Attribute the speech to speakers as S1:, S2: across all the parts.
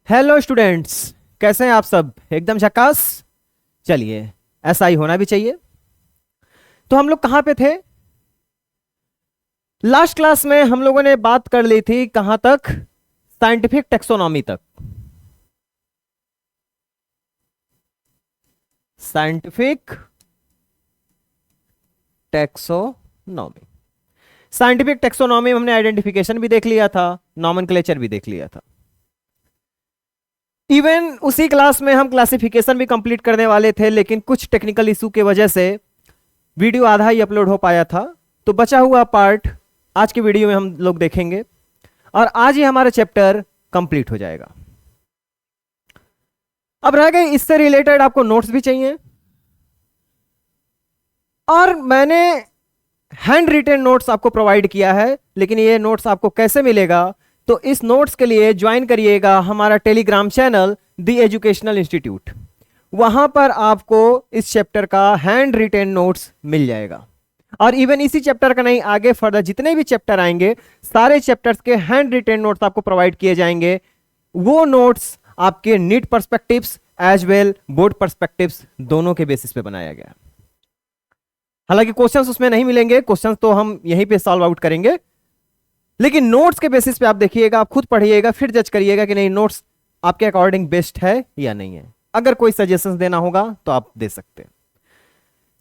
S1: Hello students, कैसे हैं आप सब? एकदम झकास। चलिए, ऐसा ही होना भी चाहिए। तो हम लोग कहां पे थे? लास्ट क्लास में हम लोगों ने बात कर ली थी कहां तक? साइंटिफिक टेक्सोनॉमी तक। Scientific taxonomy. साइंटिफिक टेक्सोनॉमी में हमने आइडेंटिफिकेशन भी देख लिया था, नॉमेनक्लेचर भी देख लिया था। इवन उसी क्लास में हम क्लासिफिकेशन भी कंप्लीट करने वाले थे, लेकिन कुछ टेक्निकल इशू के वजह से वीडियो आधा ही अपलोड हो पाया था। तो बचा हुआ पार्ट आज के वीडियो में हम लोग देखेंगे और आज ही हमारा चैप्टर कंप्लीट हो जाएगा। अब रह गए इससे रिलेटेड आपको नोट्स भी चाहिए, और मैंने हैंड रिटन नोट्स आपको प्रोवाइड किया है। लेकिन ये नोट्स आपको कैसे मिलेगा? तो इस नोट्स के लिए ज्वाइन करिएगा हमारा Telegram channel the educational institute. वहां पर आपको इस चैप्टर का हैंड रिटन नोट्स मिल जाएगा। और इवन इसी चैप्टर का नहीं, आगे फर्दर जितने भी चैप्टर आएंगे सारे चैप्टर्स के हैंड रिटन नोट्स आपको प्रोवाइड किए जाएंगे। वो नोट्स आपके NEET perspectives as well board perspectives दोनों के बेसिस पे बनाया गया। हालांकि क्वेश्चंस उसमें नहीं मिलेंगे, क्वेश्चंस तो हम यहीं पे सॉल्व आउट करेंगे, लेकिन नोट्स के बेसिस पे आप देखिएगा, आप खुद पढ़िएगा, फिर जज करिएगा कि नहीं नोट्स आपके अकॉर्डिंग बेस्ट है या नहीं है। अगर कोई सजेशंस देना होगा तो आप दे सकते हैं।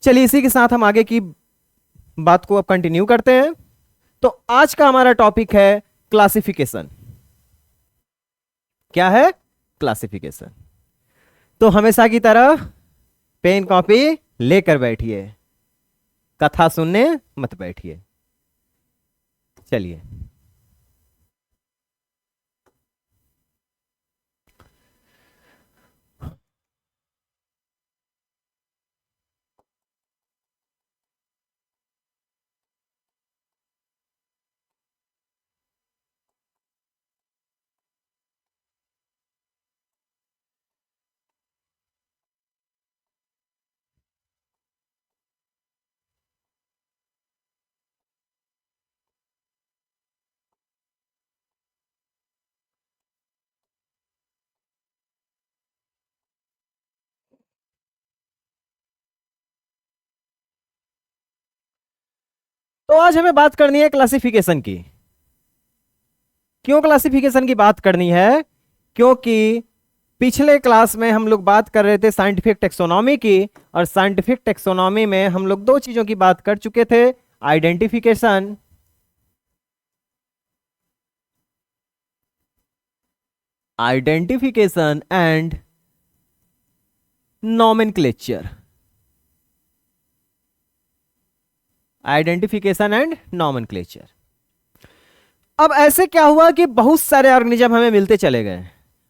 S1: चलिए, इसी के साथ हम आगे की बात को अब कंटिन्यू करते हैं। तो आज का हमारा टॉपिक है क्लासिफिकेशन। क्या है? क्लासिफिकेशन। तो हमेशा की तरह पेन कॉपी लेकर बैठिए, कथा सुनने मत बैठिए। चलिए, तो आज हमें बात करनी है क्लासिफिकेशन की। क्यों क्लासिफिकेशन की बात करनी है? क्योंकि पिछले क्लास में हम लोग बात कर रहे थे साइंटिफिक टेक्सोनॉमी की, और साइंटिफिक टेक्सोनॉमी में हम लोग दो चीजों की बात कर चुके थे, identification and nomenclature. Identification and nomenclature. अब ऐसे क्या हुआ कि बहुत सारे ऑर्गेनिज्म हमें मिलते चले गए।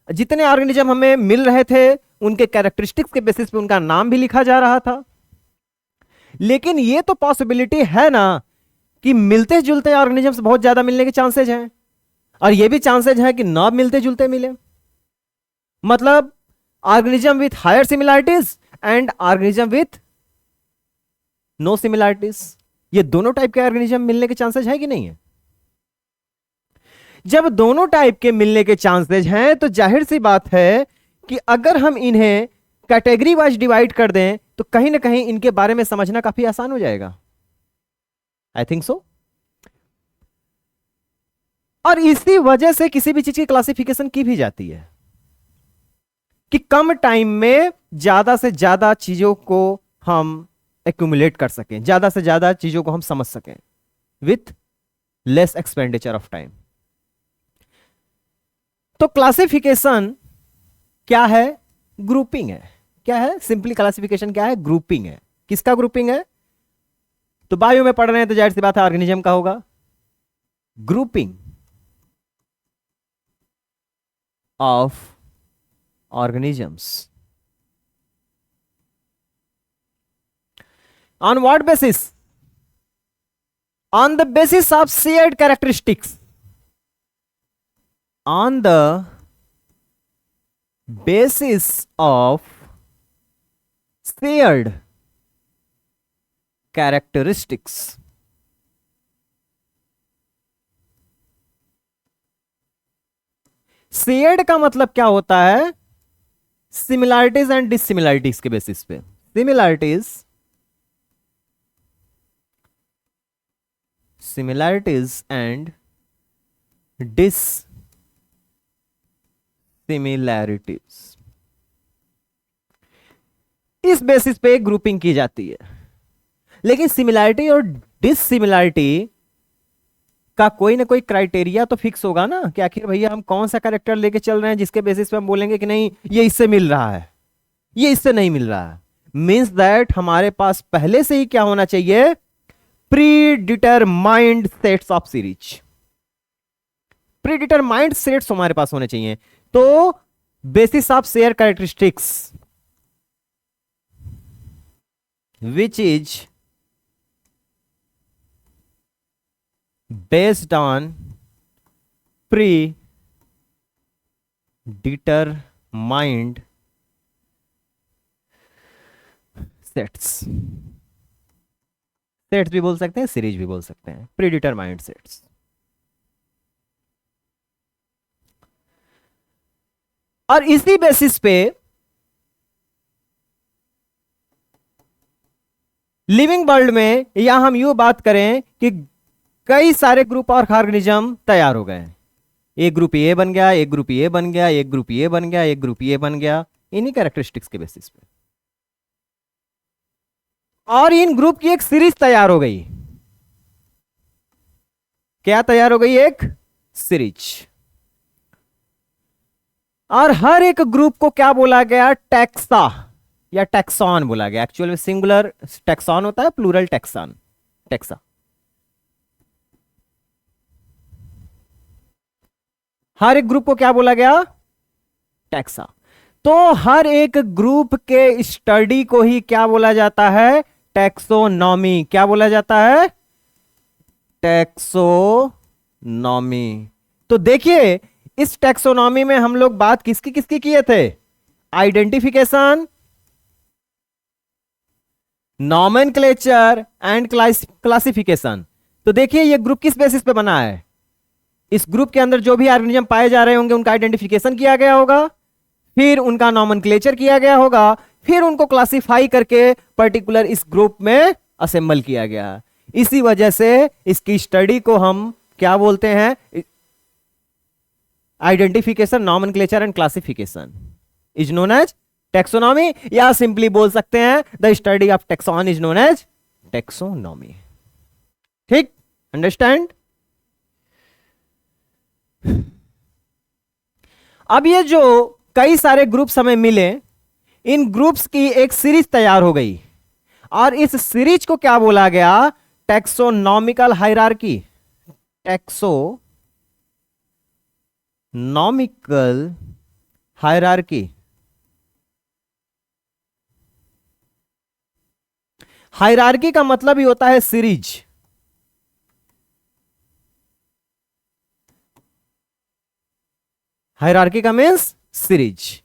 S1: जितने ऑर्गेनिज्म हमें मिल रहे थे उनके कैरेक्टरिस्टिक्स के बेसिस पे उनका नाम भी लिखा जा रहा था। लेकिन ये तो पॉसिबिलिटी है ना कि मिलते जुलते ऑर्गेनिजम्स बहुत ज्यादा मिलने के चांसेज हैं, और ये भी चांसेज है कि ना मिलते जुलते मिले। मतलब organism with higher similarities and organism with no similarities, ये दोनों टाइप के ऑर्गेनिज्म मिलने के चांसेज है कि नहीं है? जब दोनों टाइप के मिलने के चांसेज हैं तो जाहिर सी बात है कि अगर हम इन्हें कैटेगरी वाइज डिवाइड कर दें तो कहीं ना कहीं इनके बारे में समझना काफी आसान हो जाएगा। I think so. और इसी वजह से किसी भी चीज की क्लासिफिकेशन की भी जाती है कि कम टाइम में ज्यादा से ज्यादा चीजों को हम एक्यूमुलेट कर सकें, ज्यादा से ज्यादा चीजों को हम समझ सकें with less expenditure of time. तो क्लासिफिकेशन क्या है? ग्रुपिंग है। क्या है? सिंपली क्लासिफिकेशन क्या है? ग्रुपिंग है। किसका ग्रुपिंग है? तो बायो में पढ़ रहे हैं तो जाहिर सी बात है ऑर्गेनिज्म का होगा। Grouping of organisms. On what basis? On the basis of shared characteristics. On the basis of shared characteristics. Shared का मतलब क्या होता है? सिमिलैरिटीज एंड डिससिमिलैरिटीज के बेसिस पे। सिमिलैरिटीज एंड डिससिमिलैरिटीज, इस बेसिस पे ग्रुपिंग की जाती है। लेकिन सिमिलैरिटी और डिससिमिलैरिटी का कोई ना कोई क्राइटेरिया तो फिक्स होगा ना, कि आखिर भैया हम कौन सा कैरेक्टर लेके चल रहे हैं जिसके बेसिस पे हम बोलेंगे कि नहीं ये इससे मिल रहा है, ये इससे नहीं मिल रहा है। मीन्स दैट हमारे पास पहले से ही क्या होना चाहिए? Pre determined sets of series. Pre determined sets हमारे पास होने चाहिए। तो basis of shear characteristics which is based on predetermined sets. Sets भी बोल सकते हैं, सीरीज भी बोल सकते हैं, प्रीडिटरमाइंड सेट्स। और इसी बेसिस पे लिविंग वर्ल्ड में, या हम यू बात करें कि कई सारे ग्रुप और ऑर्गेनिज्म तैयार हो गए। एक ग्रुप ए बन गया, एक ग्रुप ए बन गया, एक ग्रुप ए बन गया, एक ग्रुप ए बन गया, इन्हीं कैरेक्टरिस्टिक्स के बेसिस पे। और इन ग्रुप की एक सीरीज तैयार हो गई। क्या तैयार हो गई? एक सीरीज। और हर एक ग्रुप को क्या बोला गया? टैक्सा या टैक्सॉन बोला गया। एक्चुअल में सिंगुलर टैक्सॉन होता है, प्लूरल टैक्सॉन, टैक्सा। हर एक ग्रुप को क्या बोला गया? टैक्सा। तो हर एक ग्रुप के स्टडी को ही क्या बोला जाता है? टैक्सोनॉमी। क्या बोला जाता है? टैक्सोनॉमी। तो देखिए, इस टैक्सोनॉमी में हम लोग बात किसकी किसकी किए थे? Identification, nomenclature and classification. तो देखिए ये ग्रुप किस बेसिस पे बना है? इस ग्रुप के अंदर जो भी ऑर्गेनिज्म पाए जा रहे होंगे उनका आइडेंटिफिकेशन किया गया होगा, फिर उनका नॉमेनक्लेचर किया गया होगा, फिर उनको क्लासिफाई करके पर्टिकुलर इस ग्रुप में असेंबल किया गया। इसी वजह से इसकी स्टडी को हम क्या बोलते हैं? Identification, nomenclature and classification is known as taxonomy, या सिंपली बोल सकते हैं the study of taxon is known as taxonomy. ठीक, अंडरस्टैंड? अब ये जो कई सारे ग्रुप्स हमें मिले, इन ग्रुप्स की एक सीरीज तैयार हो गई, और इस सीरीज को क्या बोला गया? Taxonomical hierarchy. Taxonomical hierarchy. Hierarchy का मतलब ही होता है सीरीज। हायरार्की का मीन्स सीरीज।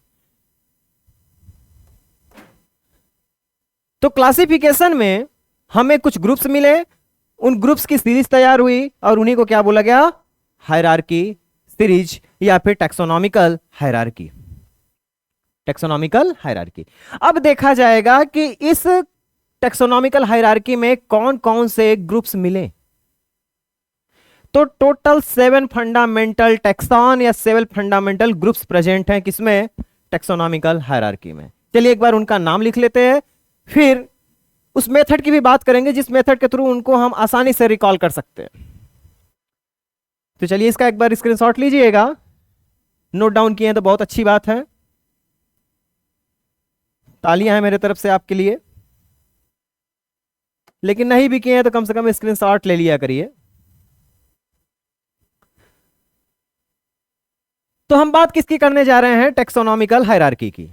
S1: तो क्लासिफिकेशन में हमें कुछ ग्रुप्स मिले, उन ग्रुप्स की सीरीज तैयार हुई, और उन्हीं को क्या बोला गया? हायरार्की, सीरीज, या फिर टैक्सोनॉमिकल हायरार्की। Taxonomical hierarchy. अब देखा जाएगा कि इस टैक्सोनॉमिकल हायरार्की में कौन कौन से ग्रुप्स मिले। तो टोटल 7 फंडामेंटल टैक्सॉन या 7 फंडामेंटल ग्रुप्स प्रेजेंट हैं किसमें? टैक्सोनॉमिकल हायरार्की में। चलिए एक बार उनका नाम लिख लेते हैं, फिर उस मेथड की भी बात करेंगे जिस मेथड के थ्रू उनको हम आसानी से रिकॉल कर सकते हैं। तो चलिए इसका एक बार स्क्रीनशॉट लीजिएगा। नोट डाउन किए हैं तो बहुत अच्छी बात है, तालियां हैं मेरे तरफ से आपके लिए। लेकिन नहीं भी किए हैं तो कम से कम स्क्रीनशॉट ले लिया करिए। तो हम बात किसकी करने जा रहे हैं? टैक्सोनॉमिकल हायरार्की की।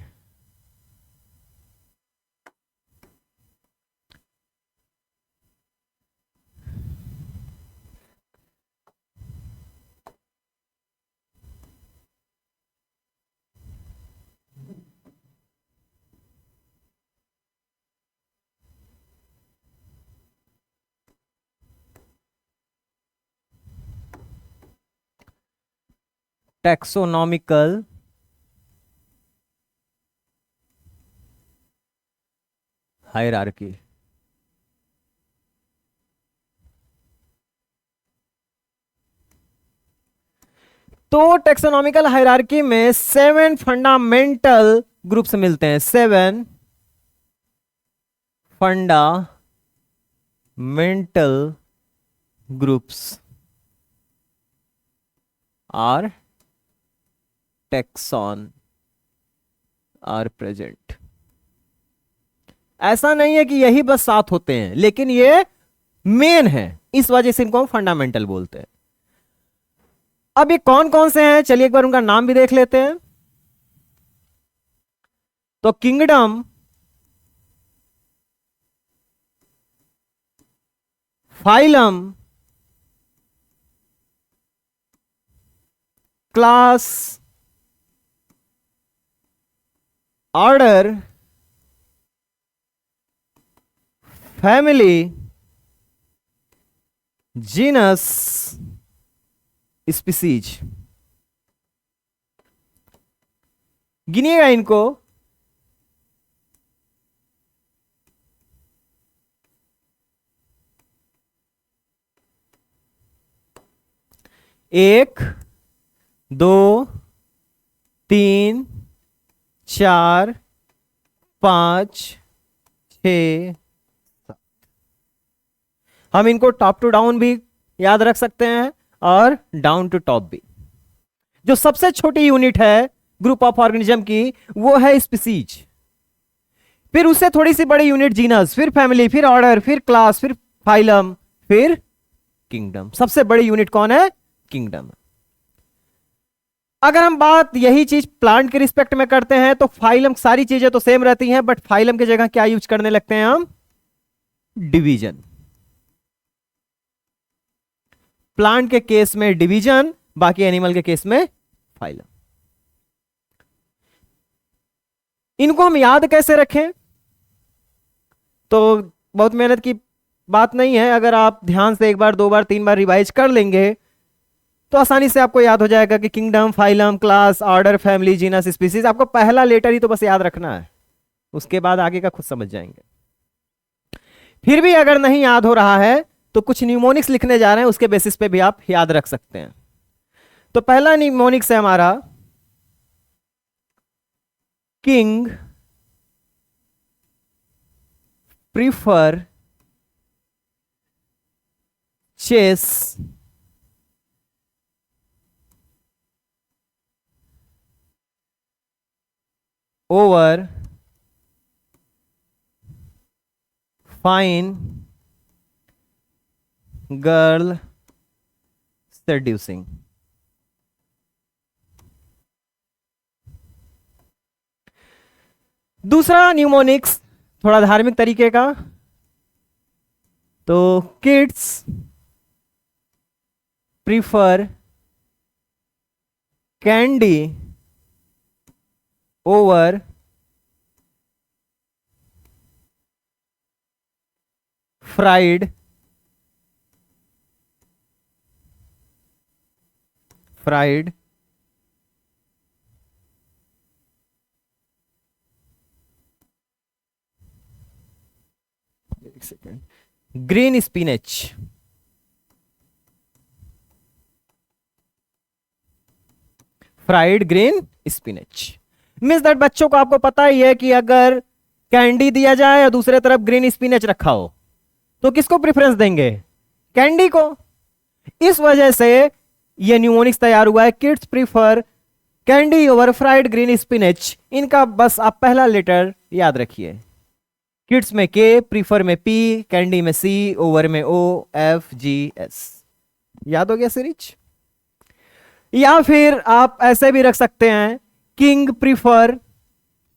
S1: Taxonomical hierarchy. तो टैक्सोनॉमिकल हायरार्की में 7 फंडामेंटल ग्रुप्स मिलते हैं। 7 fundamental groups are taxon are present. ऐसा नहीं है कि यही बस 7 होते हैं, लेकिन ये मेन है, इस वजह से इनको हम फंडामेंटल बोलते हैं। अब ये कौन कौन से हैं, चलिए एक बार उनका नाम भी देख लेते हैं। तो kingdom, phylum, class, order, family, genus, species. गिनिएगा इनको। एक, 2, 3, 4, 5, 6, 7। हम इनको टॉप टू डाउन भी याद रख सकते हैं और डाउन टू टॉप भी। जो सबसे छोटी यूनिट है ग्रुप ऑफ ऑर्गेनिज्म की, वो है स्पीसीज। फिर उससे थोड़ी सी बड़ी यूनिट जीनस, फिर फैमिली, फिर ऑर्डर, फिर क्लास, फिर फाइलम, फिर किंगडम। सबसे बड़ी यूनिट कौन है? किंगडम। अगर हम बात यही चीज प्लांट के रिस्पेक्ट में करते हैं तो फाइलम, सारी चीजें तो सेम रहती हैं, बट फाइलम की जगह क्या यूज करने लगते हैं हम? डिवीजन। प्लांट के केस में डिवीजन, बाकी एनिमल के केस में फाइलम। इनको हम याद कैसे रखें? तो बहुत मेहनत की बात नहीं है। अगर आप ध्यान से एक बार, 2 बार, 3 बार रिवाइज कर लेंगे तो आसानी से आपको याद हो जाएगा कि kingdom, phylum, class, order, family, genus, species. आपको पहला लेटर ही तो बस याद रखना है, उसके बाद आगे का खुद समझ जाएंगे। फिर भी अगर नहीं याद हो रहा है तो कुछ न्यूमोनिक्स लिखने जा रहे हैं, उसके बेसिस पे भी आप याद रख सकते हैं। तो पहला न्यूमोनिक्स है हमारा king prefer chess over fine girl seducing. दूसरा न्यूमोनिक्स थोड़ा धार्मिक तरीके का, तो kids prefer candy over fried एक second green spinach. Fried green spinach means that बच्चों को आपको पता ही है कि अगर कैंडी दिया जाए और दूसरे तरफ ग्रीन स्पिनच रखा हो तो किसको प्रेफरेंस देंगे? कैंडी को। इस वजह से ये न्यूमोनिक्स तैयार हुआ है, kids prefer candy over fried green spinach. इनका बस आप पहला लेटर याद रखिए। किड्स में के, प्रीफर में पी, कैंडी में सी, ओवर में ओ, एफ, जी, एस। याद हो गया सीरीज? या फिर आप ऐसे भी रख सकते हैं, king prefer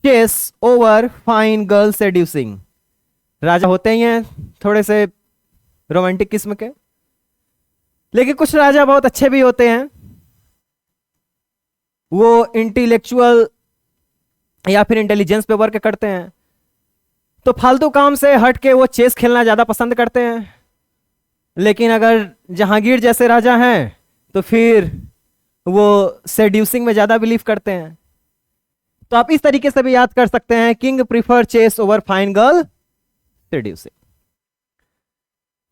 S1: chess over fine girl seducing. राजा होते ही हैं थोड़े से रोमांटिक किस्म के, लेकिन कुछ राजा बहुत अच्छे भी होते हैं। वो इंटेलेक्चुअल या फिर इंटेलिजेंस पे वर्क करते हैं, तो फालतू काम से हट के वो चेस खेलना ज्यादा पसंद करते हैं। लेकिन अगर जहांगीर जैसे राजा हैं तो फिर वो सेड्यूसिंग में ज्यादा बिलीव करते हैं। तो आप इस तरीके से भी याद कर सकते हैं, king prefer chess over fine girl seducing.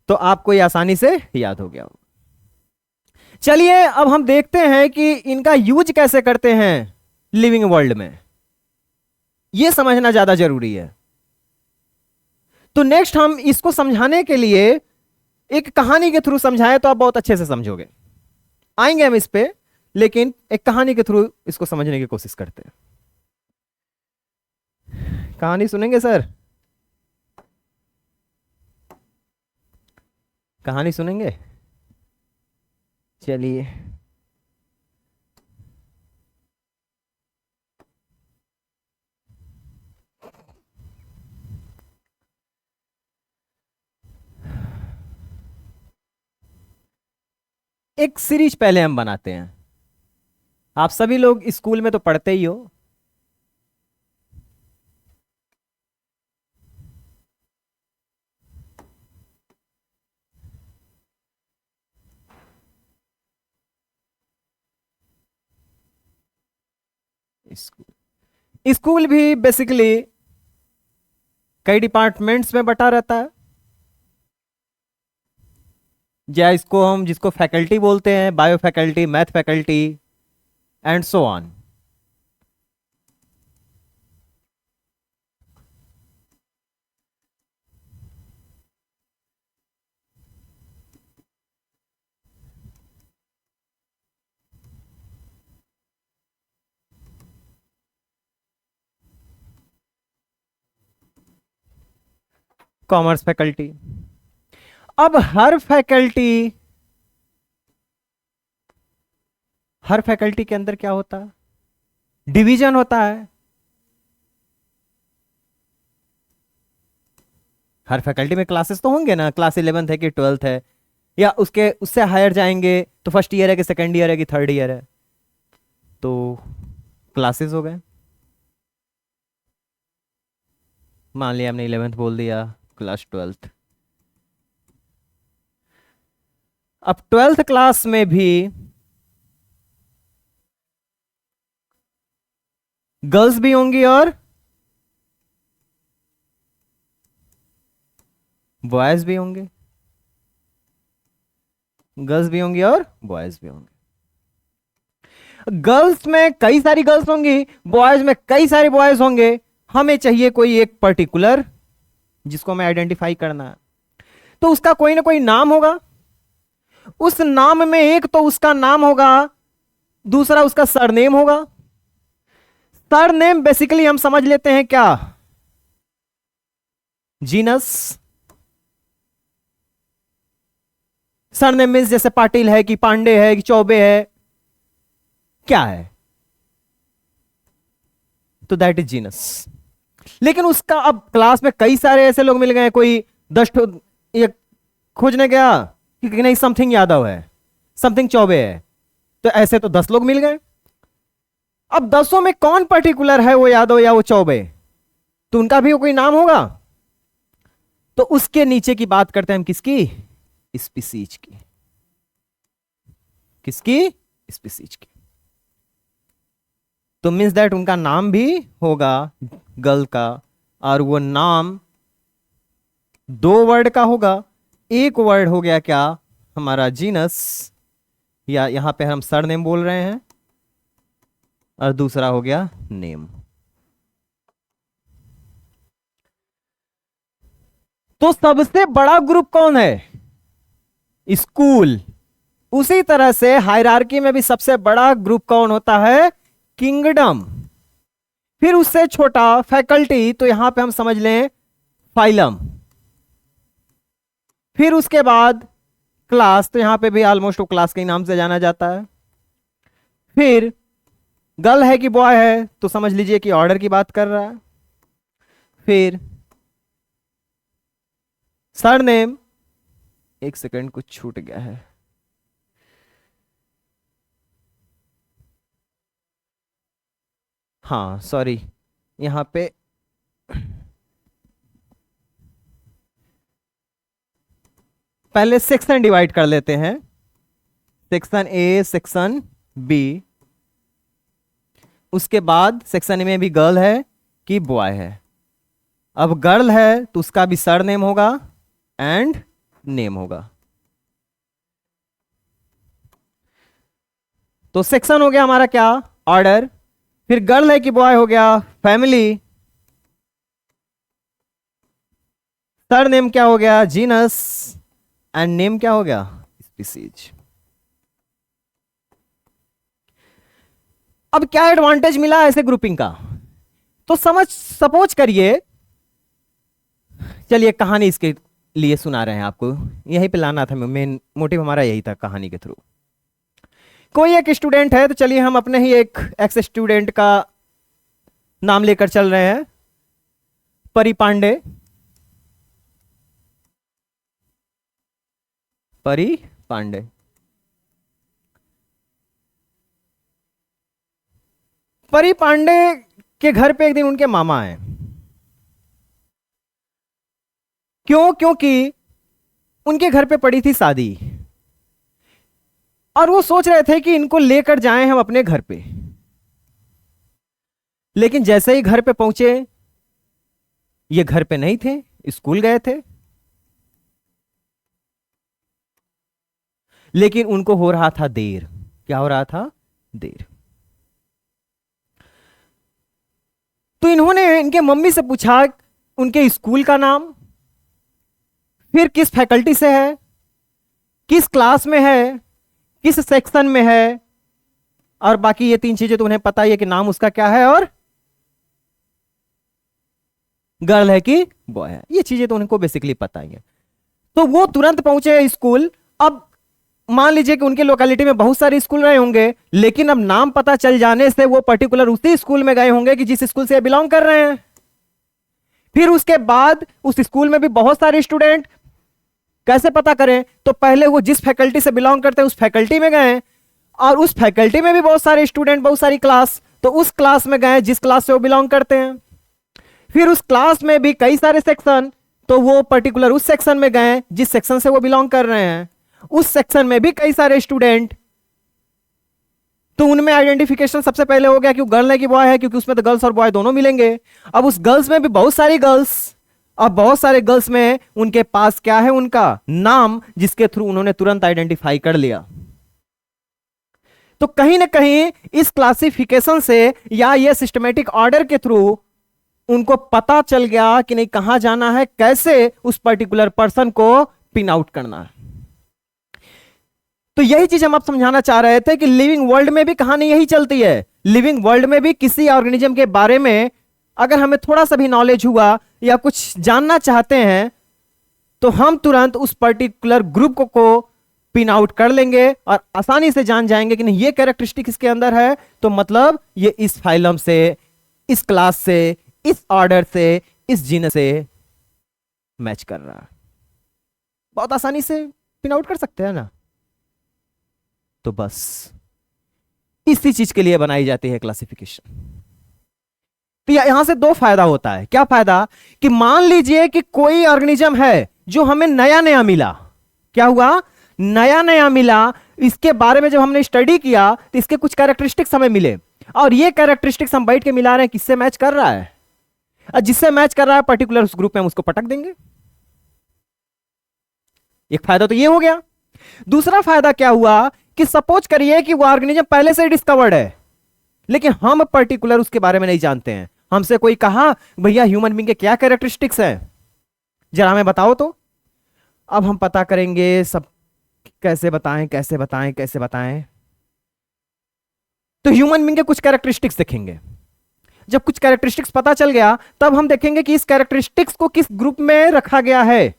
S1: तो आपको ये आसानी से याद हो गया होगा। चलिए अब हम देखते हैं कि इनका यूज कैसे करते हैं लिविंग वर्ल्ड में, यह समझना ज्यादा जरूरी है। तो नेक्स्ट हम इसको समझाने के लिए एक कहानी के थ्रू समझाएं तो आप बहुत अच्छे से समझोगे। आएंगे हम इस पे, लेकिन एक कहानी के थ्रू इसको समझने की कोशिश करते हैं। कहानी सुनेंगे सर? कहानी सुनेंगे? चलिए। एक सीरीज पहले हम बनाते हैं। आप सभी लोग स्कूल में तो पढ़ते ही हो। स्कूल भी बेसिकली कई डिपार्टमेंट्स में बटा रहता है, या इसको हम जिसको फैकल्टी बोलते हैं, bio faculty, math faculty and so on. Commerce faculty. अब हर फैकल्टी के अंदर क्या होता है? डिवीजन होता है। हर फैकल्टी में क्लासेस तो होंगे ना, क्लास 11th है कि 12th है, या उसके उससे हायर जाएंगे तो फर्स्ट ईयर है कि सेकंड ईयर है कि थर्ड ईयर है, तो क्लासेस हो गए। मान लिया हमने 11th बोल दिया, क्लास 12th। अब 12th क्लास में भी गर्ल्स भी होंगी और बॉयज भी होंगे। गर्ल्स भी होंगी और बॉयज भी होंगे। गर्ल्स में कई सारी गर्ल्स होंगी, बॉयज में कई सारे बॉयज होंगे। हमें चाहिए कोई एक पर्टिकुलर जिसको हमें आइडेंटिफाई करना है, तो उसका कोई ना कोई नाम होगा। उस नाम में एक तो उसका नाम होगा, दूसरा उसका सरनेम होगा। सरनेम बेसिकली हम समझ लेते हैं क्या? जीनस। सरनेम मीन्स जैसे पाटिल है कि पांडे है कि चौबे है, क्या है, तो दैट इज जीनस। लेकिन उसका अब क्लास में कई सारे ऐसे लोग मिल गए, कोई 10 ये खोजने गया कि नहीं समथिंग यादव है, समथिंग चौबे है, तो ऐसे तो 10 लोग मिल गए। अब 10 में कौन पर्टिकुलर है, वो यादव या वो चौबे, तो उनका भी कोई नाम होगा। तो उसके नीचे की बात करते हैं हम, किसकी? स्पीसीज की। किसकी? स्पीसीज की। तो मीन्स दैट उनका नाम भी होगा गर्ल का, और वो नाम 2 वर्ड का होगा। एक वर्ड हो गया क्या? हमारा जीनस, या यहां पे हम सरनेम बोल रहे हैं, और दूसरा हो गया नेम। तो सबसे बड़ा ग्रुप कौन है? स्कूल। उसी तरह से हायरार्की में भी सबसे बड़ा ग्रुप कौन होता है? किंगडम। फिर उससे छोटा फैकल्टी, तो यहां पे हम समझ लें फाइलम। फिर उसके बाद क्लास, तो यहां पे भी ऑलमोस्ट वो क्लास के नाम से जाना जाता है। फिर गर्ल है कि बॉय है, तो समझ लीजिए कि ऑर्डर की बात कर रहा है। फिर सरनेम, एक सेकंड कुछ छूट गया है, हाँ सॉरी, यहां पे पहले सेक्शन डिवाइड कर लेते हैं। सेक्शन ए, सेक्शन बी, उसके बाद सेक्शन ए में भी गर्ल है कि बॉय है। अब गर्ल है तो उसका भी सर नेम होगा एंड नेम होगा। तो सेक्शन हो गया हमारा क्या, ऑर्डर। फिर गर्ल है कि बॉय हो गया फैमिली, सर नेम क्या हो गया जीनस, एंड नेम क्या हो गया स्पीसीज। अब क्या एडवांटेज मिला ऐसे ग्रुपिंग का, तो सपोज करिए, चलिए कहानी इसके लिए सुना रहे हैं आपको, यहीं पे लाना था, मेन मोटिव हमारा यही था कहानी के थ्रू। कोई एक स्टूडेंट है, तो चलिए हम अपने ही एक एक्स स्टूडेंट का नाम लेकर चल रहे हैं, परी पांडे। परी पांडे, परी पांडे के घर पे एक दिन उनके मामा आए। क्यों? क्योंकि उनके घर पे पड़ी थी शादी और वो सोच रहे थे कि इनको लेकर जाएं हम अपने घर पे। लेकिन जैसे ही घर पे पहुंचे, ये घर पे नहीं थे, स्कूल गए थे। लेकिन उनको हो रहा था देर। क्या हो रहा था? देर। तो इन्होंने इनके मम्मी से पूछा उनके स्कूल का नाम, फिर किस फैकल्टी से है, किस क्लास में है, किस सेक्शन में है, और बाकी ये 3 चीजें तो उन्हें पता ही है कि नाम उसका क्या है और गर्ल है कि बॉय है। ये चीजें तो उनको बेसिकली पता ही है। तो वो तुरंत पहुंचे स्कूल। अब मान लीजिए कि उनके लोकेलिटी में बहुत सारे स्कूल रहे होंगे, लेकिन अब नाम पता चल जाने से वो पर्टिकुलर उसी स्कूल में गए होंगे कि जिस स्कूल से बिलोंग कर रहे हैं। फिर उसके बाद उस स्कूल में भी बहुत सारे स्टूडेंट, कैसे पता करें? तो पहले वो जिस फैकल्टी से बिलोंग करते हैं उस फैकल्टी में गए, और उस फैकल्टी में भी बहुत सारे स्टूडेंट, बहुत सारी क्लास, तो उस क्लास में गए जिस क्लास से वो बिलोंग करते हैं। फिर उस क्लास में भी कई सारे सेक्शन, तो वो पर्टिकुलर उस सेक्शन में गए जिस सेक्शन से वो बिलोंग कर रहे हैं। उस सेक्शन में भी कई सारे स्टूडेंट, तो उनमें आइडेंटिफिकेशन सबसे पहले हो गया कि गर्ल है कि बॉय है, क्योंकि उसमें तो गर्ल्स और बॉय दोनों मिलेंगे। अब उस गर्ल्स में भी बहुत सारी गर्ल्स, अब बहुत सारे गर्ल्स में उनके पास क्या है? उनका नाम, जिसके थ्रू उन्होंने तुरंत आइडेंटिफाई कर लिया। तो कहीं ना कहीं इस क्लासिफिकेशन से या ये सिस्टमेटिक ऑर्डर के थ्रू उनको पता चल गया कि नहीं कहां जाना है, कैसे उस पर्टिकुलर पर्सन को पिन आउट करना है। तो यही चीज हम आप समझाना चाह रहे थे कि लिविंग वर्ल्ड में भी कहानी यही चलती है। लिविंग वर्ल्ड में भी किसी ऑर्गेनिज्म के बारे में अगर हमें थोड़ा सा भी नॉलेज हुआ या कुछ जानना चाहते हैं, तो हम तुरंत उस पर्टिकुलर ग्रुप को पिन आउट कर लेंगे और आसानी से जान जाएंगे कि नहीं ये कैरेक्टरिस्टिक इसके अंदर है, तो मतलब ये इस फाइलम से, इस क्लास से, इस ऑर्डर से, इस जीनस से मैच कर रहा है। बहुत आसानी से पिन आउट कर सकते हैं ना। तो बस इसी चीज के लिए बनाई जाती है क्लासिफिकेशन। तो यहां से 2 फायदा होता है। क्या फायदा? कि मान लीजिए कि कोई ऑर्गेनिज्म है जो हमें नया नया मिला। क्या हुआ? नया नया मिला। इसके बारे में जब हमने स्टडी किया तो इसके कुछ कैरेक्टरिस्टिक्स हमें मिले, और ये कैरेक्टरिस्टिक्स हम बैठ के मिला रहे हैं, किससे मैच कर रहा है, और जिससे मैच कर रहा है पर्टिकुलर उस ग्रुप में हम उसको पटक देंगे। एक फायदा तो ये हो गया। दूसरा फायदा क्या हुआ कि सपोज करिए कि वो ऑर्गेनिज्म पहले से ही डिस्कवर्ड है, लेकिन हम पर्टिकुलर उसके बारे में नहीं जानते हैं। हमसे कोई कहा भैया ह्यूमन बीइंग के क्या कैरेक्टरिस्टिक्स हैं, जरा हमें बताओ। तो अब हम पता करेंगे सब, कैसे बताएं कैसे बताएं कैसे बताएं। तो ह्यूमन बीइंग के कुछ कैरेक्टरिस्टिक्स देखेंगे। जब कुछ कैरेक्टरिस्टिक्स पता चल गया, तब हम देखेंगे कि इस कैरेक्टरिस्टिक्स को किस ग्रुप में रखा गया है,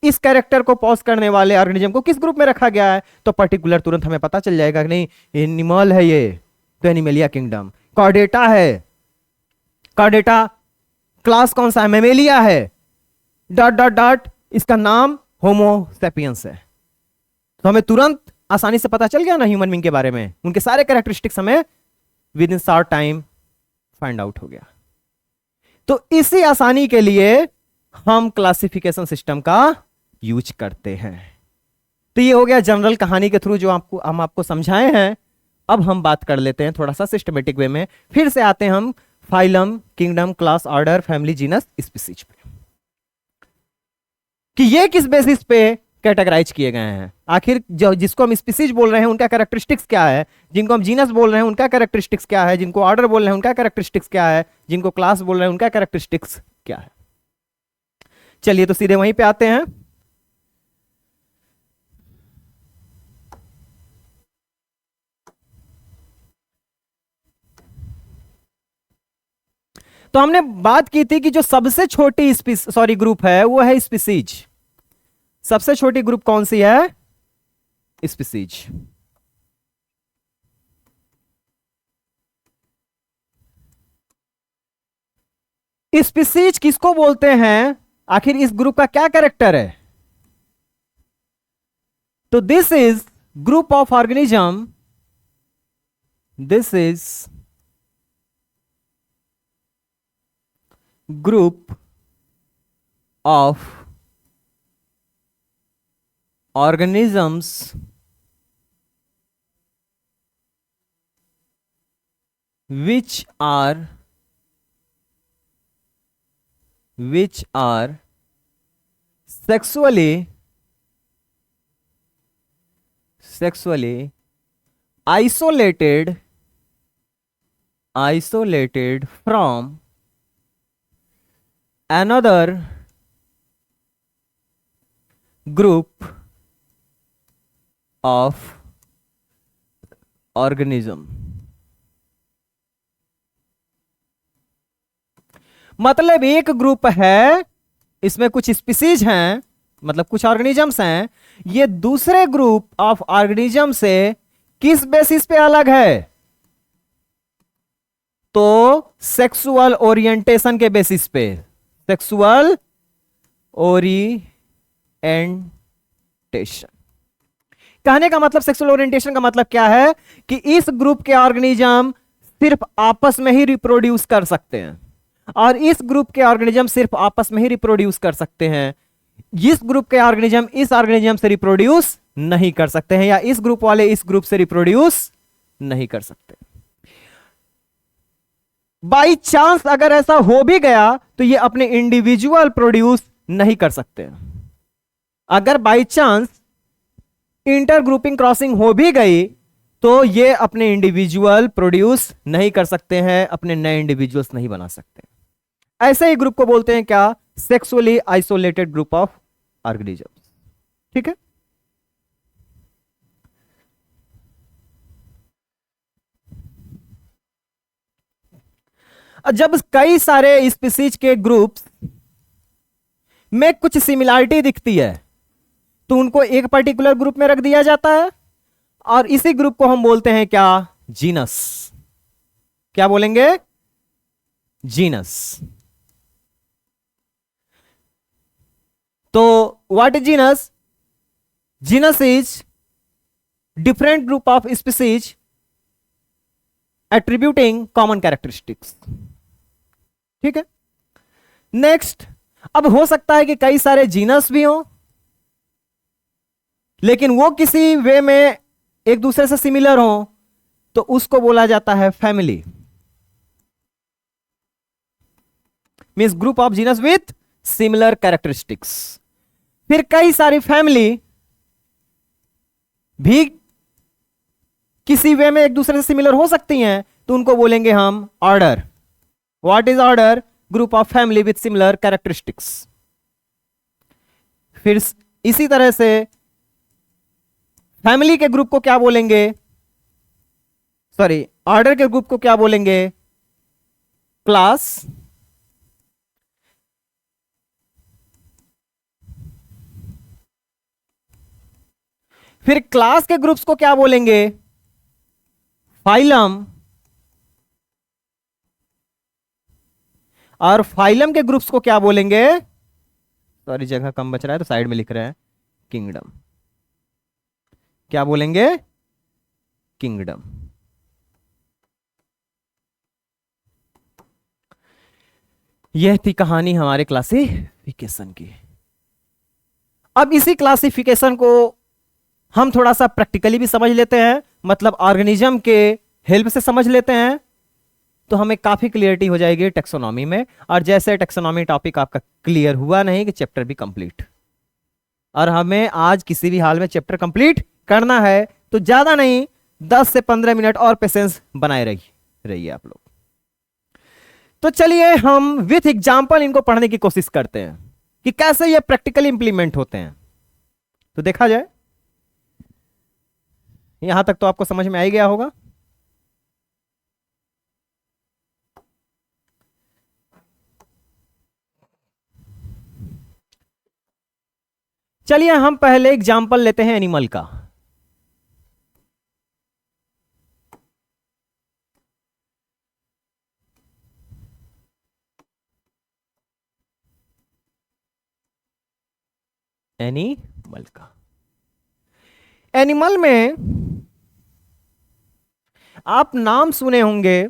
S1: इस कैरेक्टर को पॉज करने वाले ऑर्गेनिज्म को किस ग्रुप में रखा गया है। तो पर्टिकुलर तुरंत हमें पता चल जाएगा कि नहीं एनिमल है ये, तो एनिमेलिया किंगडम। कॉर्डेटा है, कॉर्डेटा क्लास कौन सा है? मेमेलिया है, डॉट डॉट डॉट, इसका नाम होमो सेपियंस है। तो हमें तुरंत आसानी से पता चल गया ना ह्यूमन बीइंग के बारे में, उनके सारे कैरेक्टरिस्टिक्स हमें with in short time find out हो गया। तो इसी आसानी के लिए हम क्लासिफिकेशन सिस्टम का यूज करते हैं। तो ये हो गया जनरल कहानी के थ्रू जो हम आपको समझाए हैं। अब हम बात कर लेते हैं थोड़ा सा सिस्टमेटिक वे में, फिर से आते हैं हम phylum, kingdom, class, order, family, genus, species पे, कि ये किस बेसिस पे कैटेगराइज किए गए हैं। आखिर जो जिसको हम स्पीसीज बोल रहे हैं उनका कैरेक्टरिस्टिक्स क्या है, जिनको हम जीनस बोल रहे हैं उनका कैरेक्टरिस्टिक्स क्या है, जिनको ऑर्डर बोल रहे हैं उनका कैरेक्टरिस्टिक्स क्या है, जिनको क्लास बोल रहे हैं उनका कैरेक्टरिस्टिक्स क्या है। चलिए तो सीधे वहीं पे आते हैं। तो हमने बात की थी कि जो सबसे छोटी ग्रुप है वो है स्पीसीज। सबसे छोटी ग्रुप कौन सी है? स्पीसीज। स्पीसीज किसको बोलते हैं? आखिर इस ग्रुप का क्या कैरेक्टर है? तो this is group of organism, this is group of organisms which are sexually isolated from another group of organism। मतलब एक ग्रुप है, इसमें कुछ स्पीसीज हैं, मतलब कुछ ऑर्गेनिजम्स हैं, ये दूसरे ग्रुप ऑफ ऑर्गेनिज्म से किस बेसिस पे अलग है? तो सेक्सुअल ओरिएंटेशन के बेसिस पे, सेक्सुअल ओरिएंटेशन। कहने का मतलब सेक्सुअल ओरिएंटेशन का मतलब क्या है कि इस ग्रुप के ऑर्गेनिज्म सिर्फ आपस में ही रिप्रोड्यूस कर सकते हैं, और इस ग्रुप के ऑर्गेनिज्म सिर्फ आपस में ही रिप्रोड्यूस कर सकते हैं। इस ग्रुप के ऑर्गेनिज्म इस ऑर्गेनिज्म से रिप्रोड्यूस नहीं कर सकते हैं, या इस ग्रुप वाले इस ग्रुप से रिप्रोड्यूस नहीं कर सकते। बाई चांस अगर ऐसा हो भी गया तो ये अपने इंडिविजुअल प्रोड्यूस नहीं कर सकते। अगर by chance inter grouping crossing हो भी गई तो ये अपने इंडिविजुअल प्रोड्यूस नहीं कर सकते हैं, अपने नए इंडिविजुअल्स नहीं बना सकते। ऐसे ही ग्रुप को बोलते हैं क्या? Sexually isolated group of organisms. ठीक है। जब कई सारे स्पीसीज के ग्रुप्स में कुछ सिमिलरिटी दिखती है तो उनको एक पर्टिकुलर ग्रुप में रख दिया जाता है, और इसी ग्रुप को हम बोलते हैं क्या? जीनस। क्या बोलेंगे? जीनस। तो what is genus? Genus is different group of species attributing common characteristics. ठीक है। नेक्स्ट, अब हो सकता है कि कई सारे जीनस भी हों लेकिन वो किसी वे में एक दूसरे से सिमिलर हो, तो उसको बोला जाता है family. Means group of genus with similar characteristics. फिर कई सारी फैमिली भी किसी वे में एक दूसरे से सिमिलर हो सकती हैं, तो उनको बोलेंगे हम order. What is order? Group of family with similar characteristics. फिर इसी तरह से फैमिली के ग्रुप को क्या बोलेंगे? सॉरी, ऑर्डर के ग्रुप को क्या बोलेंगे? क्लास। फिर क्लास के ग्रुप्स को क्या बोलेंगे? फाइलम। और फाइलम के ग्रुप्स को क्या बोलेंगे? सॉरी, जगह कम बच रहा है तो साइड में लिख रहे हैं किंगडम। क्या बोलेंगे? किंगडम। यह थी कहानी हमारे क्लासिफिकेशन की। अब इसी क्लासिफिकेशन को हम थोड़ा सा प्रैक्टिकली भी समझ लेते हैं, मतलब ऑर्गेनिज्म के हेल्प से समझ लेते हैं तो हमें काफी क्लियरिटी हो जाएगी टेक्सोनॉमी में। और जैसे टेक्सोनॉमी टॉपिक आपका क्लियर हुआ नहीं कि चैप्टर भी कंप्लीट, और हमें आज किसी भी हाल में चैप्टर कंप्लीट करना है तो ज्यादा नहीं 10 से 15 मिनट और पेशेंस बनाए रहिए आप लोग। तो चलिए हम विथ एग्जांपल इनको पढ़ने की कोशिश करते हैं कि कैसे ये प्रैक्टिकली इंप्लीमेंट होते हैं। तो देखा जाए, यहां तक तो आपको समझ में आ ही गया होगा। चलिए हम पहले एग्जांपल लेते हैं एनिमल का। एनिमल में आप नाम सुने होंगे,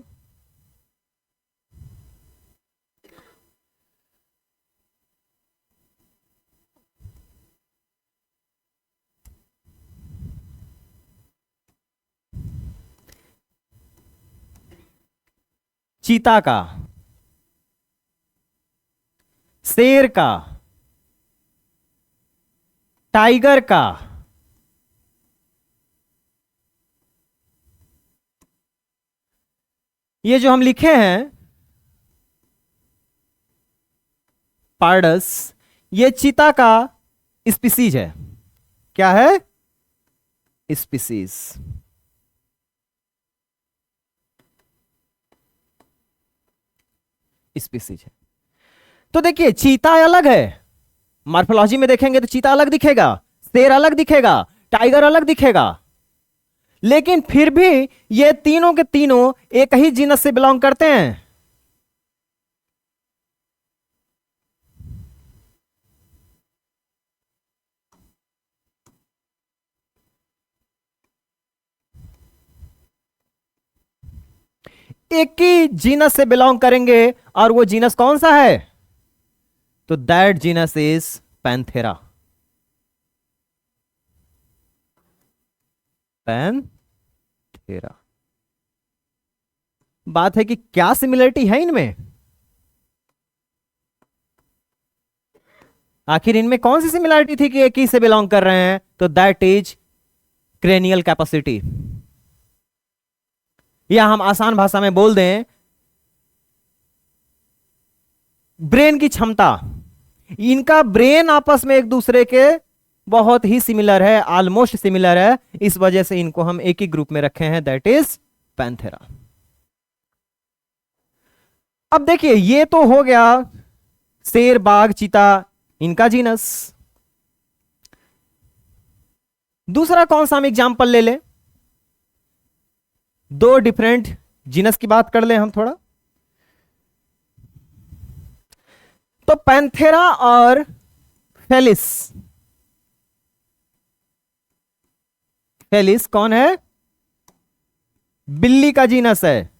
S1: चीता का, शेर का, टाइगर का, ये जो हम लिखे हैं पार्डस, ये चीता का स्पीसीज है। क्या है? स्पीसीज। स्पीसीज है। तो देखिए चीता अलग है, मॉर्फोलॉजी में देखेंगे तो चीता अलग दिखेगा, शेर अलग दिखेगा, टाइगर अलग दिखेगा, लेकिन फिर भी ये तीनों के तीनों एक ही जीनस से बिलोंग करते हैं। एक ही जीनस से बिलोंग करेंगे, और वो जीनस कौन सा है? तो that genus is Panthera. Panthera. बात है कि क्या सिमिलरिटी है इनमें, आखिर इनमें कौन सी सिमिलरिटी थी कि एक ही से बिलोंग कर रहे हैं? तो दैट इज क्रेनियल कैपेसिटी, या हम आसान भाषा में बोल दें ब्रेन की क्षमता। इनका ब्रेन आपस में एक दूसरे के बहुत ही सिमिलर है, ऑलमोस्ट सिमिलर है, इस वजह से इनको हम एक ही ग्रुप में रखे हैं, दैट इज पैंथेरा। अब देखिए ये तो हो गया शेर, बाघ, चीता, इनका जीनस। दूसरा कौन सा हम एग्जांपल ले लें? दो डिफरेंट जीनस की बात कर लें हम थोड़ा। तो पैंथेरा और फेलिस। फेलिस कौन है? बिल्ली का जीनस है।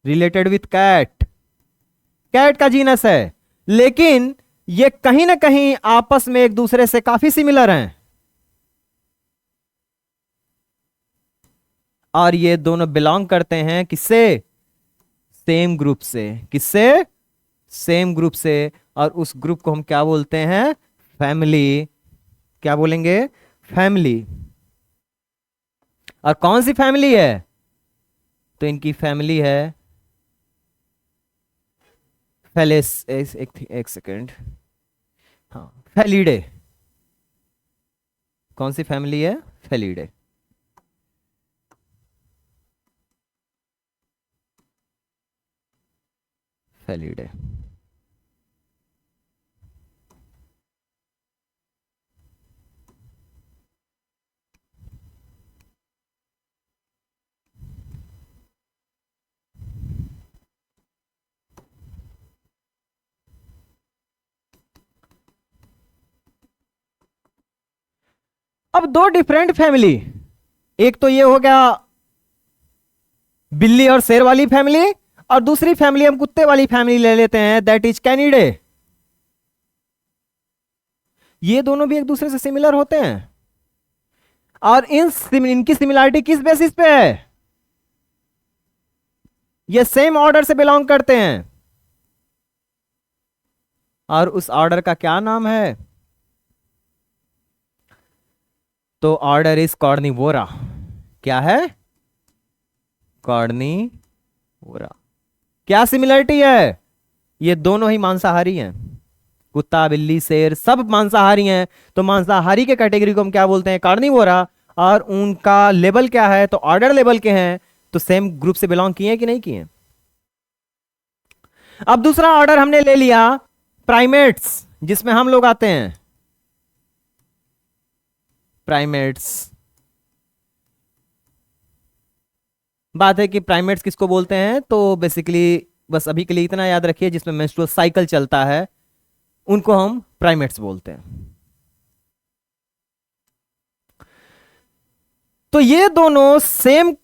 S1: रिलेटेड विथ कैट, कैट का जीनस है, लेकिन ये कहीं ना कहीं आपस में एक दूसरे से काफी सिमिलर हैं, और ये दोनों बिलोंग करते हैं किससे? सेम ग्रुप से। किससे? सेम ग्रुप से। और उस ग्रुप को हम क्या बोलते हैं? फैमिली। क्या बोलेंगे? फैमिली। और कौन सी फैमिली है? तो इनकी फैमिली है फेलिस, एक सेकेंड, हाँ, फेलिडे। कौन सी फैमिली है? फेलिडे। फेलिडे। अब दो डिफरेंट फैमिली, एक तो ये हो गया बिल्ली और शेर वाली फैमिली, और दूसरी फैमिली हम कुत्ते वाली फैमिली ले लेते हैं, दैट इज कैनिडे। ये दोनों भी एक दूसरे से सिमिलर होते हैं। और इनकी सिमिलरिटी किस बेसिस पे है? ये सेम ऑर्डर से बिलोंग करते हैं। और उस ऑर्डर का क्या नाम है? तो ऑर्डर इज कॉर्निवोरा। क्या है? कॉर्निवोरा। क्या सिमिलरिटी है? ये दोनों ही मांसाहारी हैं। कुत्ता, बिल्ली, शेर सब मांसाहारी हैं। तो मांसाहारी के कैटेगरी को हम क्या बोलते हैं? कार्निवोरा। और उनका लेवल क्या है? तो ऑर्डर लेवल के हैं। तो सेम ग्रुप से बिलोंग किए कि नहीं किए? अब दूसरा ऑर्डर हमने ले लिया प्राइमेट्स, जिसमें हम लोग आते हैं। प्राइमेट्स, बात है कि प्राइमेट्स किसको बोलते हैं? तो बेसिकली बस अभी के लिए इतना याद रखिए, जिसमें मेंस्ट्रुअल साइकिल चलता है उनको हम प्राइमेट्स बोलते हैं। तो ये दोनों सेम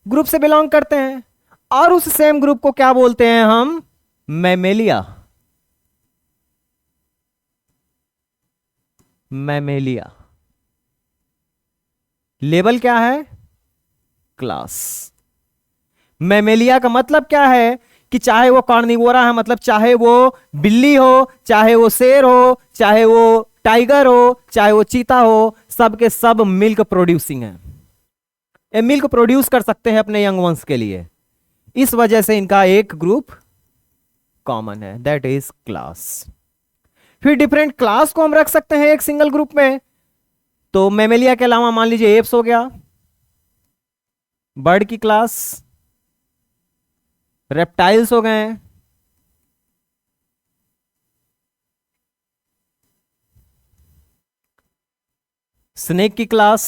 S1: ग्रुप से बिलोंग करते हैं। और उस सेम ग्रुप को क्या बोलते हैं हम? मैमेलिया। मैमेलिया। लेवल क्या है? क्लास। मैमेलिया का मतलब क्या है? कि चाहे वो कार्निवोरा है, मतलब चाहे वो बिल्ली हो, चाहे वो शेर हो, चाहे वो टाइगर हो, चाहे वो चीता हो, सब के सब मिल्क प्रोड्यूसिंग है। ये मिल्क प्रोड्यूस कर सकते हैं अपने यंग वंस के लिए। इस वजह से इनका एक ग्रुप कॉमन है, दैट इज क्लास। फिर डिफरेंट क्लास को हम रख सकते हैं एक सिंगल ग्रुप में। तो मैमेलिया के अलावा मान लीजिए एप्स हो गया, बर्ड की क्लास, रेप्टाइल्स हो गए, स्नेक की क्लास।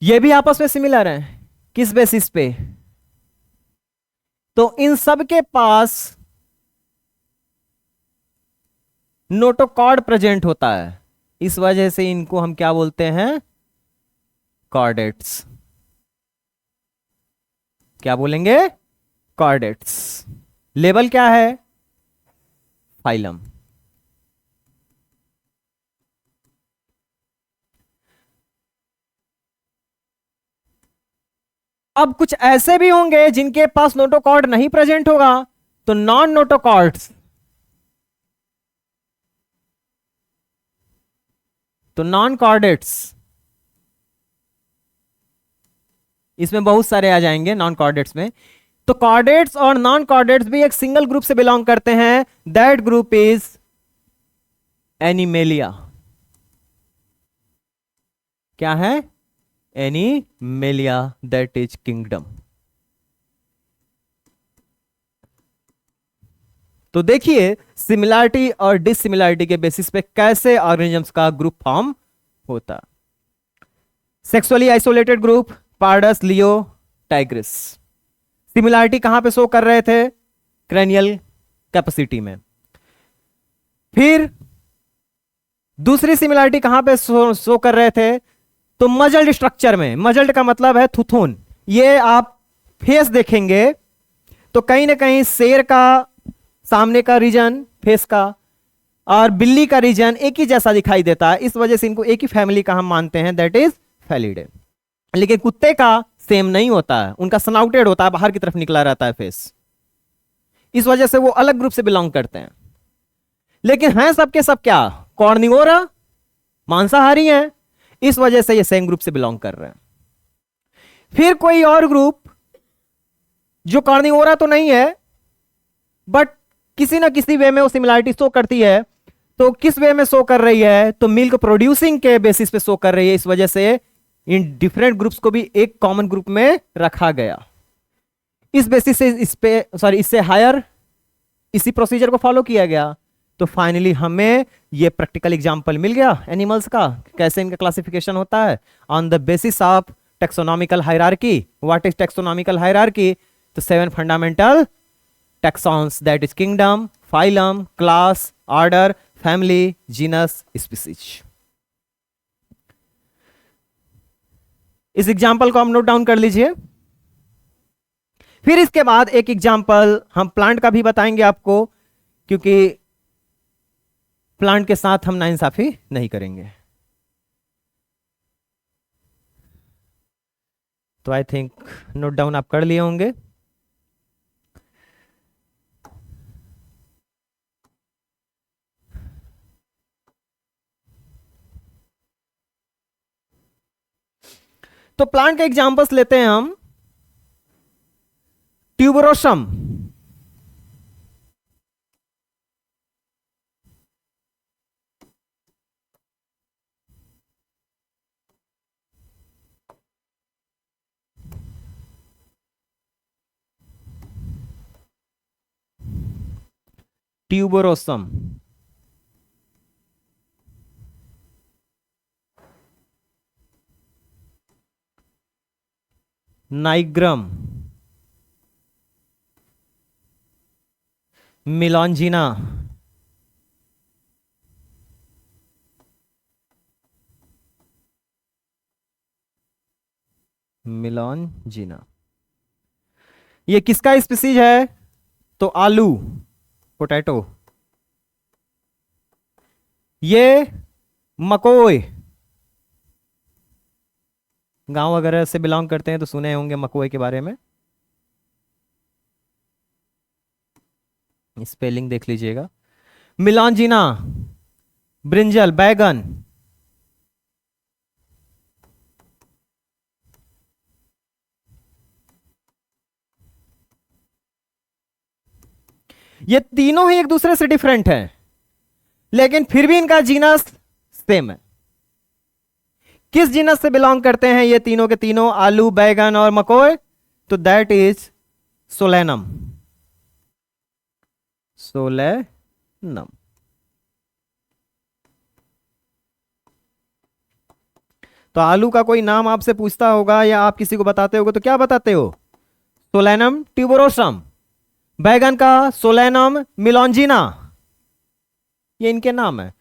S1: ये भी आपस में सिमिलर हैं। किस बेसिस पे? तो इन सब के पास नोटोकॉर्ड प्रेजेंट होता है। इस वजह से इनको हम क्या बोलते हैं? कॉर्डेट्स। क्या बोलेंगे? कॉर्डेट्स। लेवल क्या है? फाइलम। अब कुछ ऐसे भी होंगे जिनके पास नोटोकॉर्ड नहीं प्रेजेंट होगा, तो नॉन नोटोकॉर्ड्स। तो नॉन कॉर्डेट्स, इसमें बहुत सारे आ जाएंगे नॉन कॉर्डेट्स में। तो कॉर्डेट्स और नॉन कॉर्डेट्स भी एक सिंगल ग्रुप से बिलोंग करते हैं, दैट ग्रुप इज एनिमेलिया। क्या है? Animalia, that is kingdom. तो देखिए सिमिलरिटी और डिसिमिलरिटी के बेसिस पे कैसे ऑर्गेनिजम्स का ग्रुप फॉर्म होता। सेक्सुअली आइसोलेटेड ग्रुप पार्डस, लियो, टाइग्रिस। सिमिलरिटी कहां पे शो कर रहे थे? क्रैनियल कैपेसिटी में। फिर दूसरी सिमिलरिटी कहां पे शो कर रहे थे? तो मजल्ड स्ट्रक्चर में। मजल्ड का मतलब है थुथुन। ये आप फेस देखेंगे तो कहीं ना कहीं शेर का सामने का रीजन फेस का और बिल्ली का रीजन एक ही जैसा दिखाई देता है। इस वजह से इनको एक ही फैमिली का हम मानते हैं, दैट इज फेलिडे। लेकिन कुत्ते का सेम नहीं होता है, उनका स्नाउटेड होता है, बाहर की तरफ निकला रहता है फेस। इस वजह से वो अलग ग्रुप से बिलोंग करते हैं। लेकिन हैं सबके सब क्या? कॉर्निवोरा, मांसाहारी हैं। इस वजह से ये सेम ग्रुप से बिलोंग कर रहे हैं। फिर कोई और ग्रुप जो कॉर्निवोरा तो नहीं है, बट किसी ना किसी वे में वो सिमिलरिटी शो करती है। तो किस वे में शो कर रही है? तो मिल्क प्रोड्यूसिंग के बेसिस पे शो कर रही है। इस वजह से इन डिफरेंट ग्रुप्स को भी एक कॉमन ग्रुप में रखा गया। इस बेसिस से इससे हायर इसी प्रोसीजर को फॉलो किया गया। तो फाइनली हमें ये प्रैक्टिकल एग्जांपल मिल गया एनिमल्स का, कैसे इनका क्लासिफिकेशन होता है on the basis of taxonomical hierarchy. What is taxonomical hierarchy? तो 7 fundamental taxons, that is kingdom, phylum, class, order, family, genus, species। इस एग्जाम्पल को हम नोट डाउन कर लीजिए। फिर इसके बाद एक एग्जाम्पल हम प्लांट का भी बताएंगे आपको, क्योंकि प्लांट के साथ हम नाइंसाफी नहीं करेंगे। तो आई थिंक नोट डाउन आप कर लिए होंगे। तो प्लांट के एग्जांपल्स लेते हैं हम। Tuberosum, tuberosum, nigrum, melongena, melongena. ये किसका स्पीसीज है? तो आलू, पोटैटो। ये मकोई, गांव वगैरह से बिलोंग करते हैं तो सुने होंगे मकोई के बारे में। स्पेलिंग देख लीजिएगा। मिलॉन्जिना, ब्रिंजल, बैगन। ये तीनों ही एक दूसरे से डिफरेंट हैं, लेकिन फिर भी इनका जीनस सेम है। किस जीनस से बिलोंग करते हैं ये तीनों के तीनों, आलू, बैगन और मकोई? तो दैट इज सोलेनम, सोलेनम। तो आलू का कोई नाम आपसे पूछता होगा या आप किसी को बताते होगे तो क्या बताते हो? Solanum tuberosum. बैगन का सोलेनम मिलॉन्जिना, ये इनके नाम है।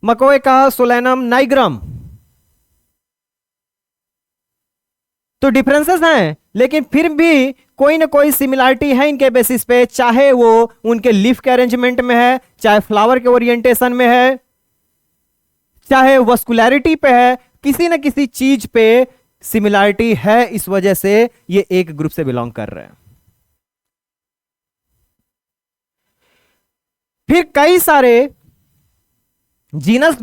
S1: मकोई का सोलेनम नाइग्रम। तो डिफरेंसेस हैं, लेकिन फिर भी कोई ना कोई सिमिलरिटी है इनके बेसिस पे, चाहे वो उनके लीफ के अरेंजमेंट में है, चाहे फ्लावर के ओरिएंटेशन में है, चाहे वस्कुलैरिटी पे है, किसी न किसी चीज पे सिमिलरिटी है। इस वजह से ये एक ग्रुप से बिलोंग कर रहे हैं। फिर कई सारे जीनस,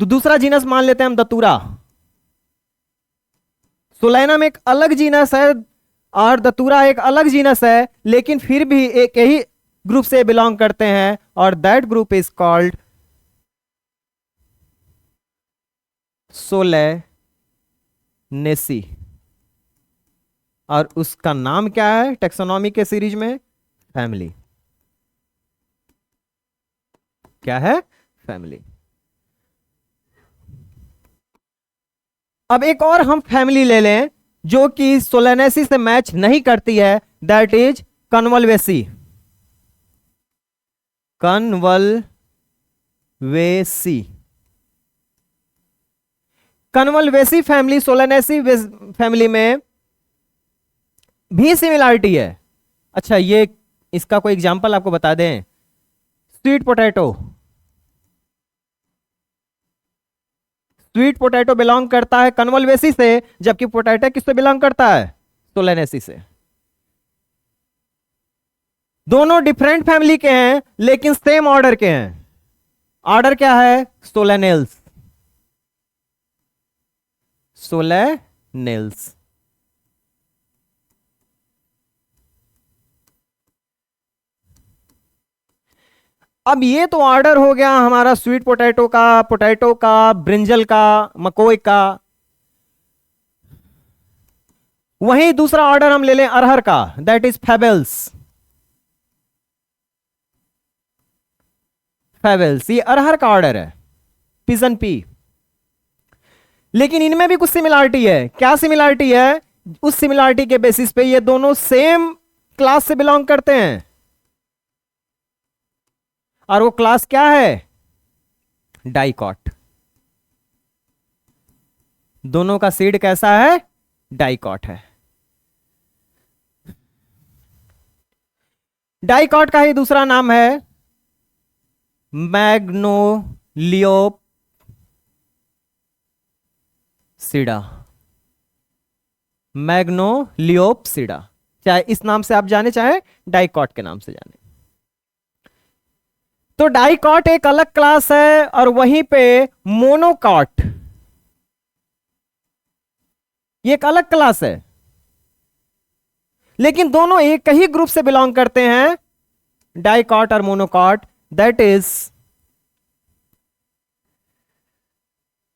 S1: तो दूसरा जीनस मान लेते हैं हम दतूरा। सोलेनम एक अलग जीनस है और दतूरा एक अलग जीनस है, लेकिन फिर भी एक ही ग्रुप से बिलोंग करते हैं और that group is called Solanaceae. और उसका नाम क्या है टेक्सोनॉमी के सीरीज में? फैमिली। क्या है? फैमिली। अब एक और हम फैमिली ले लें जो कि सोलेनेसी से मैच नहीं करती है, that is Convolvulaceae. Convolvulaceae, Convolvulaceae family Solanaceae family में भी सिमिलरिटी है। अच्छा, ये इसका कोई एग्जांपल आपको बता दें। Sweet potato, sweet potato belong करता है कन्वल्वेसी से, जबकि पोटैटो किससे बिलोंग करता है? सोलेनेसी से। दोनों डिफरेंट फैमिली के हैं लेकिन सेम ऑर्डर के हैं। ऑर्डर क्या है? सोलेनेल्स, सोलेनेल्स। अब ये तो ऑर्डर हो गया हमारा स्वीट पोटैटो का, ब्रिंजल का, मकोई का। वहीं दूसरा ऑर्डर हम ले लें अरहर का, दैट इज फेबल्स। फेबल्स ये अरहर का ऑर्डर है, पिजन पी। लेकिन इनमें भी कुछ सिमिलरिटी है। क्या सिमिलरिटी है? उस सिमिलरिटी के बेसिस पे ये दोनों सेम क्लास से बिलोंग करते हैं। और वो क्लास क्या है? डाइकॉट। दोनों का सीड कैसा है? डाइकॉट है। डाइकॉट का ही दूसरा नाम है मैग्नोलियोप्सिडा, मैग्नोलियोप्सिडा, चाहे इस नाम से आप जाने चाहे डाइकॉट के नाम से जाने। तो डाइकॉट एक अलग क्लास है और वहीं पे मोनोकॉट ये एक अलग क्लास है, लेकिन दोनों एक ही ग्रुप से बिलोंग करते हैं, डाइकॉट और monocot, that is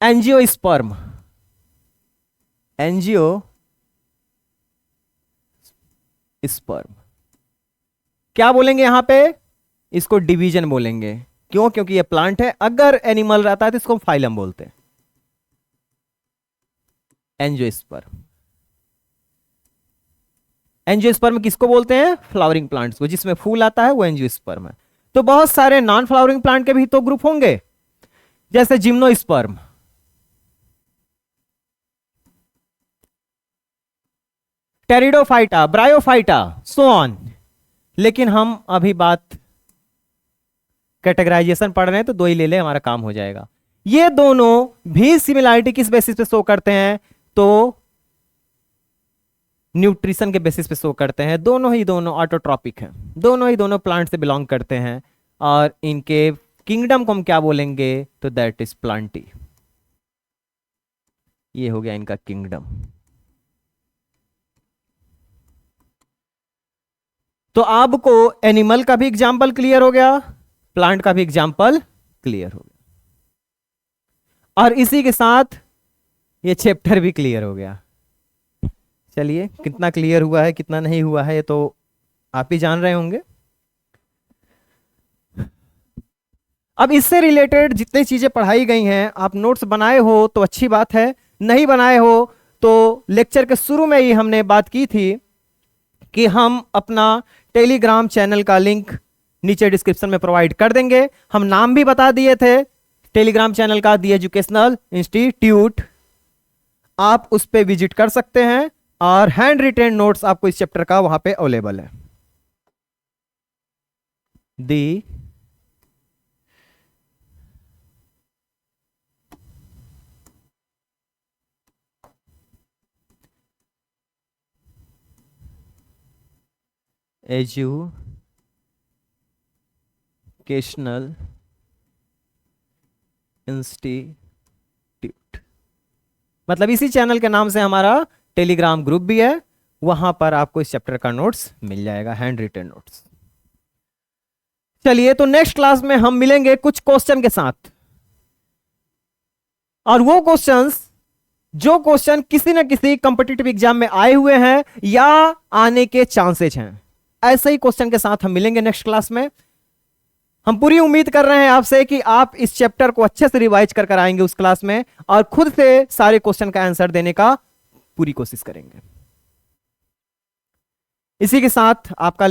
S1: angiosperm. Angiosperm क्या बोलेंगे यहां पे, इसको डिवीजन बोलेंगे। क्यों? क्योंकि ये प्लांट है, अगर एनिमल रहता है तो इसको फाइलम बोलते हैं, एंजियोस्पर्म। एंजियोस्पर्म किसको बोलते हैं? फ्लावरिंग प्लांट्स को, जिसमें फूल आता है वो एंजियोस्पर्म है। तो बहुत सारे नॉन फ्लावरिंग प्लांट के भी तो ग्रुप होंगे, जैसे gymnosperm, pteridophyta, bryophyta, so on. लेकिन हम अभी बात कैटेगराइजेशन पढ़ रहे हैं तो दो ही ले ले, हमारा काम हो जाएगा। ये दोनों भी सिमिलरिटी किस बेसिस पे शो करते हैं? तो न्यूट्रिशन के बेसिस पे शो करते हैं। दोनों ऑटोट्रॉपिक हैं, दोनों प्लांट से बिलोंग करते हैं, और इनके किंगडम को हम क्या बोलेंगे? तो दैट इज प्लांटी। ये हो गया इनका किंगडम। तो आपको एनिमल का भी एग्जाम्पल क्लियर हो गया, प्लांट का भी एग्जाम्पल क्लियर हो गया, और इसी के साथ ये चैप्टर भी क्लियर हो गया। चलिए, कितना क्लियर हुआ है कितना नहीं हुआ है ये तो आप ही जान रहे होंगे। अब इससे रिलेटेड जितनी चीजें पढ़ाई गई हैं, आप नोट्स बनाए हो तो अच्छी बात है, नहीं बनाए हो तो लेक्चर के शुरू में ही हमने बात की थी कि हम अपना टेलीग्राम चैनल का लिंक नीचे डिस्क्रिप्शन में प्रोवाइड कर देंगे। हम नाम भी बता दिए थे टेलीग्राम चैनल का, दी एजुकेशनल इंस्टीट्यूट। आप उस पर विजिट कर सकते हैं, और हैंड रिटेन नोट्स आपको इस चैप्टर का वहां पे अवेलेबल है। दी एजुकेशनल इंस्टीट्यूट, मतलब इसी चैनल के नाम से हमारा टेलीग्राम ग्रुप भी है, वहां पर आपको इस चैप्टर का नोट्स मिल जाएगा, हैंड रिटेन नोट्स। चलिए, तो नेक्स्ट क्लास में हम मिलेंगे कुछ क्वेश्चन के साथ, और वो क्वेश्चंस जो क्वेश्चन किसी न किसी कॉम्पिटिटिव एग्जाम में आए हुए हैं या आने के चांसेस हैं, ऐसे ही क्वेश्चन के साथ हम मिलेंगे नेक्स्ट क्लास में। हम पूरी उम्मीद कर रहे हैं आपसे कि आप इस चैप्टर को अच्छे से रिवाइज कर आएंगे उस क्लास में, और खुद से सारे क्वेश्चन का आंसर देने का पूरी कोशिश करेंगे। इसी के साथ आपका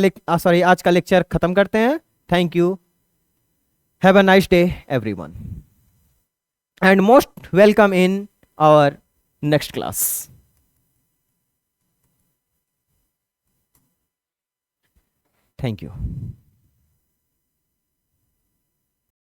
S1: आज का लेक्चर खत्म करते हैं। Thank you, have a nice day everyone, and most welcome in our next class. Thank you.